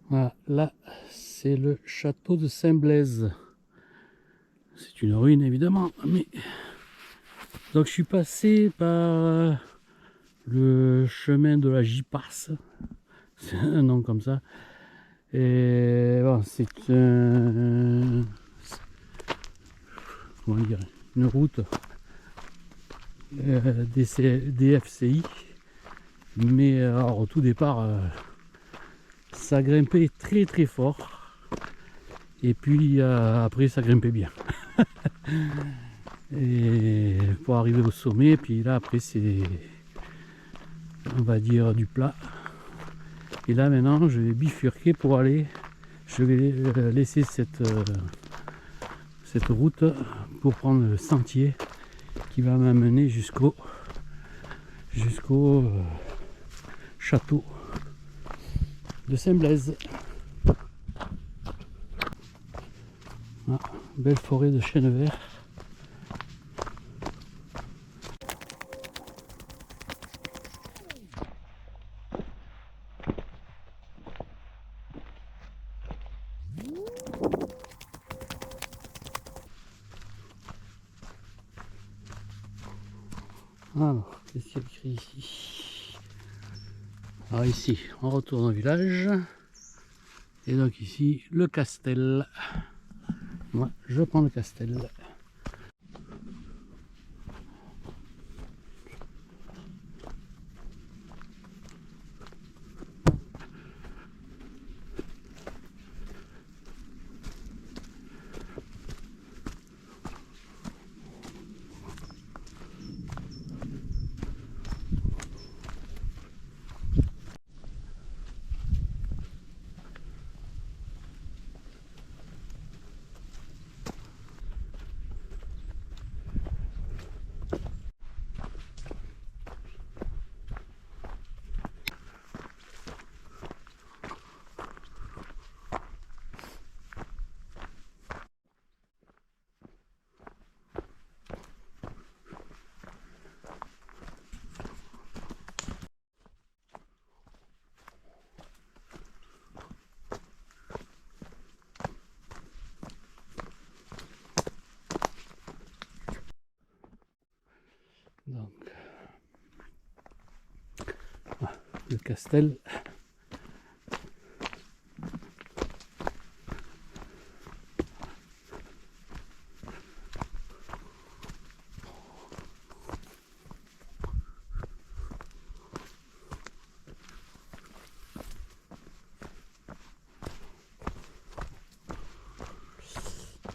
Voilà, là c'est le château de Saint-Blaise. C'est une ruine évidemment, mais donc je suis passé par le chemin de la J-Parse, c'est un nom comme ça. Et bon, c'est comment dire, une route DFCI, mais alors, au tout départ, ça grimpait très très fort, et puis après ça grimpait bien. Et pour arriver au sommet, puis là après c'est, on va dire, du plat. Et là maintenant je vais bifurquer pour aller, je vais laisser cette route pour prendre le sentier qui va m'amener jusqu'au château de Saint-Blaise. Ah, belle forêt de chênes verts. Alors, qu'est-ce qu'il y a écrit ici? Alors ici, on retourne au village. Et donc ici, le Castel. Moi, je prends le Castel. Donc, le Castel.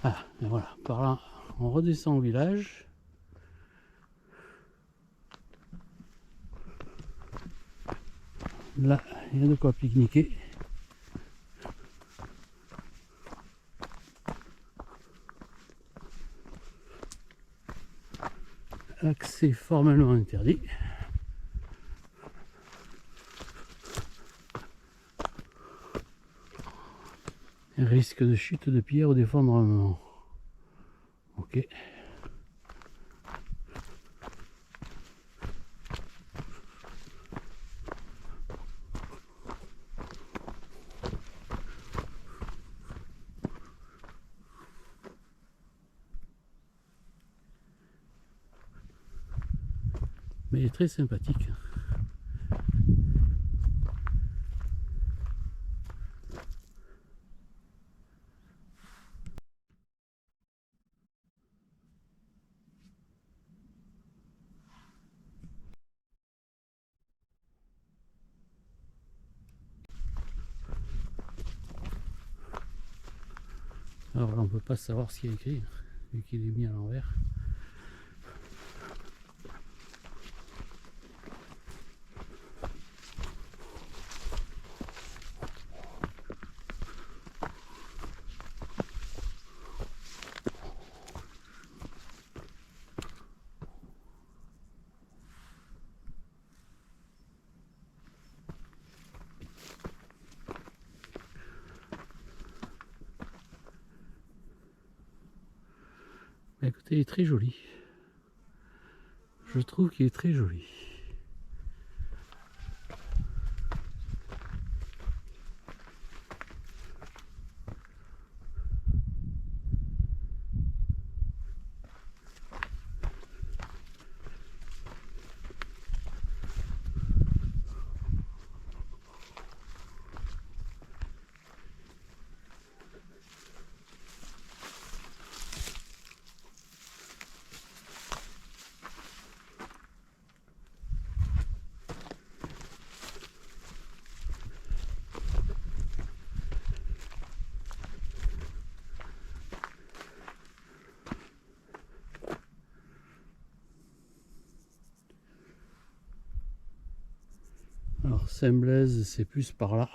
Ah, et voilà, par là, on redescend au village. Là, il y a de quoi pique-niquer. Accès formellement interdit. Risque de chute de pierre ou d'effondrement. Ok. Mais il est très sympathique. Alors là, on ne peut pas savoir ce qu'il y a écrit, vu qu'il est mis à l'envers. Mais écoutez, il est très joli. Je trouve qu'il est très joli. Alors Saint-Blaise, c'est plus par là.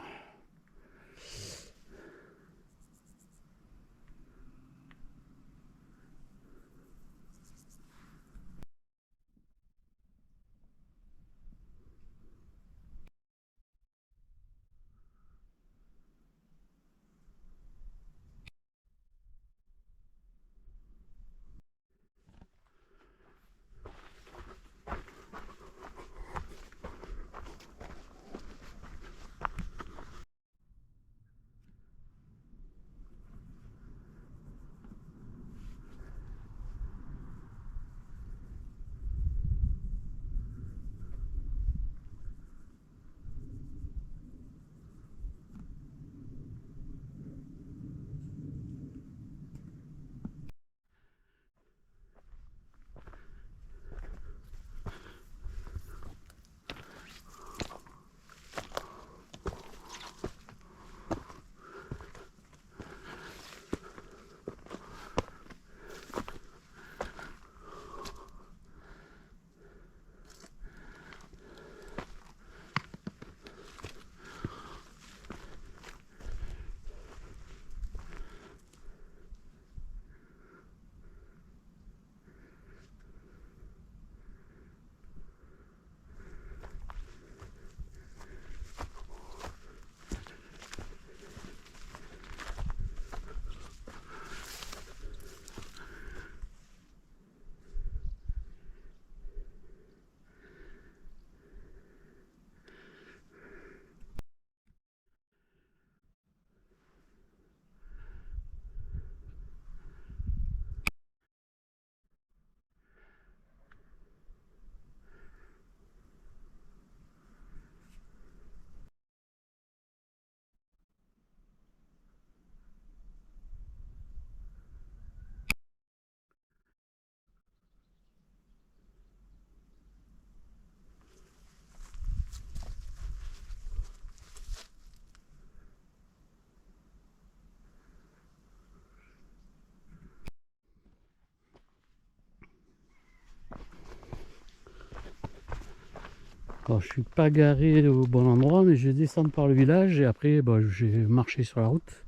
Alors, je suis pas garé au bon endroit, mais je vais descendre par le village et après j'ai marché sur la route,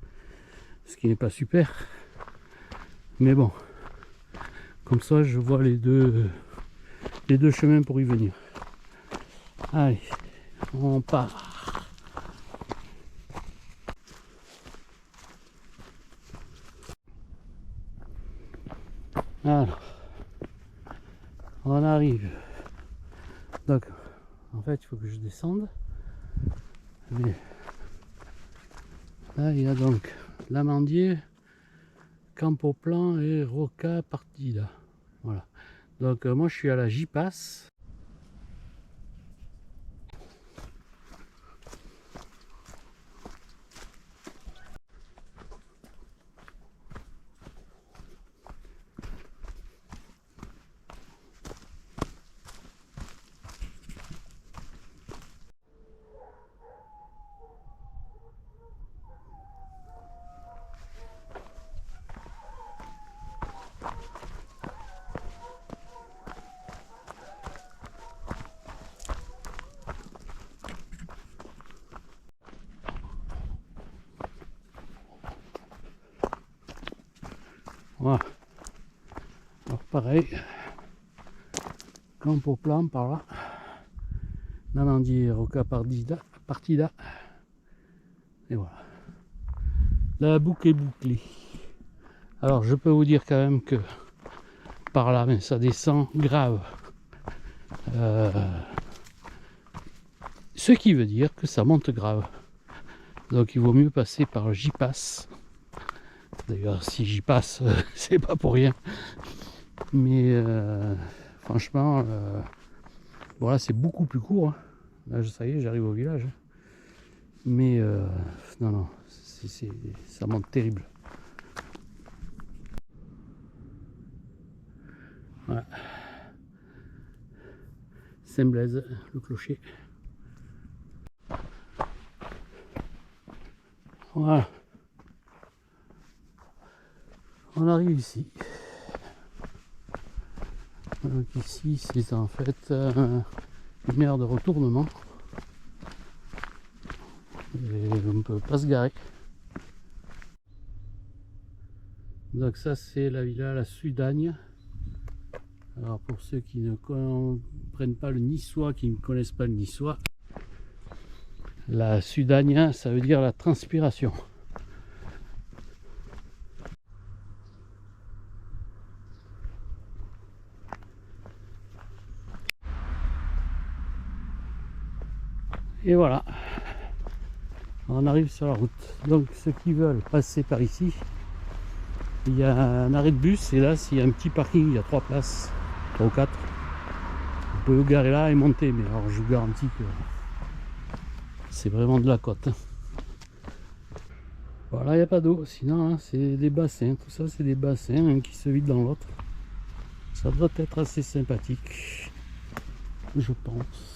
ce qui n'est pas super. Mais bon, comme ça je vois les deux chemins pour y venir. Allez, on part. Alors, on arrive. Donc, en fait, il faut que je descende. Mais là, il y a donc l'Amandier, Campoplan et Roca Partida. Voilà. Donc, moi, je suis à la J-Pass. Voilà. Alors, pareil. Campoplan par là. L'Amandier, Roca Partida. Et voilà. La boucle est bouclée. Alors, je peux vous dire quand même que par là, mais ça descend grave. Ce qui veut dire que ça monte grave. Donc il vaut mieux passer par J-Pass. D'ailleurs, si j'y passe, c'est pas pour rien. Mais franchement, voilà, c'est beaucoup plus court. Hein. Là, ça y est, j'arrive au village. Mais non, non, ça monte terrible. Voilà. Saint-Blaise, le clocher. Voilà. On arrive ici. Donc ici, c'est en fait une aire de retournement. Et on ne peut pas se garer. Donc ça c'est la villa La Sudagne. Alors pour ceux qui ne comprennent pas le niçois, qui ne connaissent pas le niçois, la Sudagne ça veut dire la transpiration. Et voilà, on arrive sur la route. Donc ceux qui veulent passer par ici, il y a un arrêt de bus et là s'il y a un petit parking, il y a 3 places, 3 ou 4. Vous pouvez vous garer là et monter, mais alors je vous garantis que c'est vraiment de la côte. Voilà, il n'y a pas d'eau, sinon hein, c'est des bassins, tout ça c'est des bassins hein, qui se vident dans l'autre. Ça doit être assez sympathique, je pense.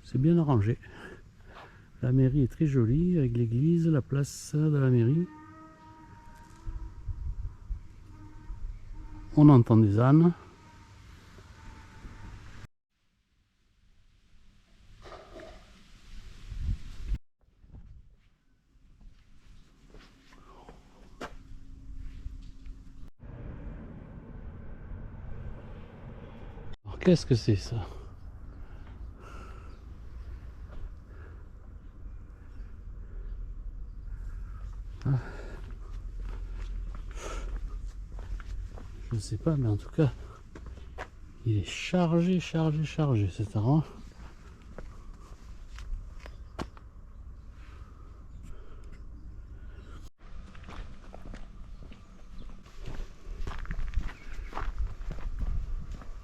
C'est bien arrangé. La mairie est très jolie avec l'église, la place de la mairie. On entend des ânes. Alors qu'est-ce que c'est ça? Je ne sais pas, mais en tout cas, il est chargé cet endroit.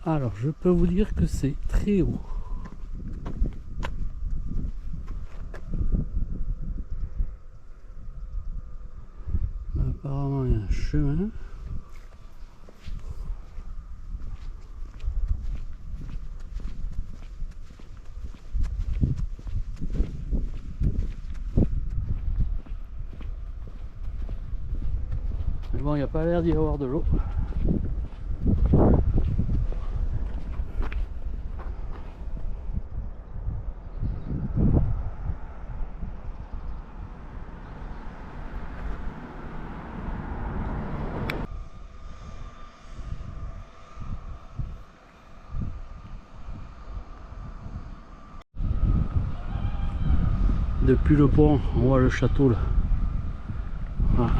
Alors, je peux vous dire que c'est très haut. Apparemment, il y a un chemin. Mais bon, il n'y a pas l'air d'y avoir de l'eau. Depuis le pont, on voit le château là. Voilà.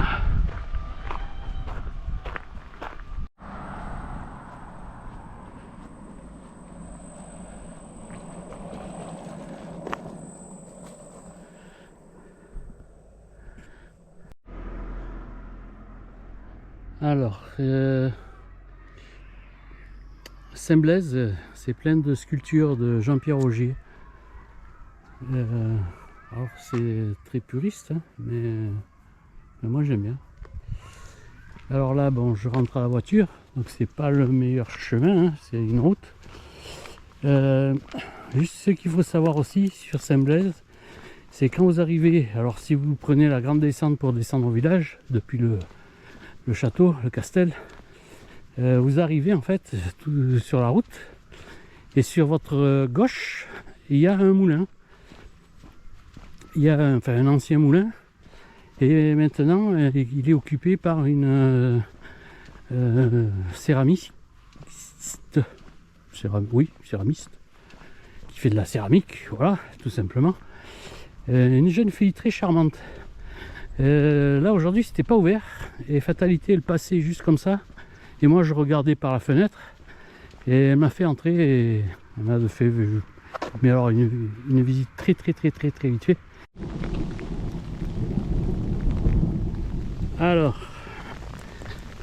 Alors, Saint-Blaise, c'est plein de sculptures de Jean-Pierre Augier. Alors c'est très puriste, hein, mais moi j'aime bien. Alors là, bon, je rentre à la voiture, donc c'est pas le meilleur chemin, hein, c'est une route. Juste ce qu'il faut savoir aussi sur Saint-Blaise, c'est quand vous arrivez, alors si vous prenez la grande descente pour descendre au village, depuis le château, le castel, vous arrivez en fait tout sur la route, et sur votre gauche, il y a un moulin. Il y a un ancien moulin, et maintenant il est occupé par une céramiste, céramiste, qui fait de la céramique, voilà, tout simplement. Une jeune fille très charmante. Là aujourd'hui c'était pas ouvert, et fatalité, elle passait juste comme ça, et moi je regardais par la fenêtre, et elle m'a fait entrer, et elle m'a fait, mais alors une visite très vite fait. Alors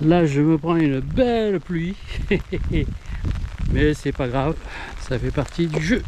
là je me prends une belle pluie mais c'est pas grave, ça fait partie du jeu.